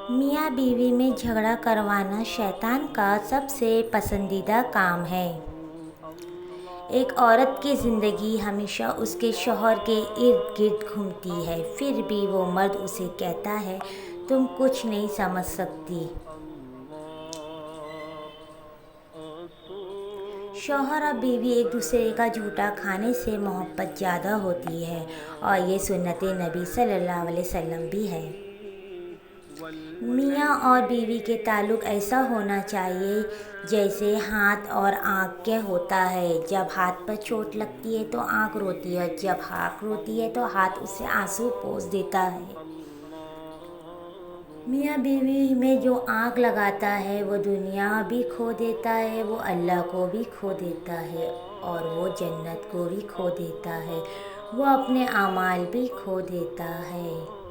میاں بیوی میں جھگڑا کروانا شیطان کا سب سے پسندیدہ کام ہے۔ ایک عورت کی زندگی ہمیشہ اس کے شوہر کے ارد گرد گھومتی ہے، پھر بھی وہ مرد اسے کہتا ہے تم کچھ نہیں سمجھ سکتی۔ شوہر اور بیوی ایک دوسرے کا جھوٹا کھانے سے محبت زیادہ ہوتی ہے، اور یہ سنت نبی صلی اللہ علیہ وسلم بھی ہے۔ میاں اور بیوی کے تعلق ایسا ہونا چاہیے جیسے ہاتھ اور آنکھ کے ہوتا ہے۔ جب ہاتھ پر چوٹ لگتی ہے تو آنکھ روتی ہے، اور جب آنکھ روتی ہے تو ہاتھ اسے آنسو پوچھ دیتا ہے۔ میاں بیوی میں جو آگ لگاتا ہے وہ دنیا بھی کھو دیتا ہے، وہ اللہ کو بھی کھو دیتا ہے، اور وہ جنت کو بھی کھو دیتا ہے، وہ اپنے اعمال بھی کھو دیتا ہے۔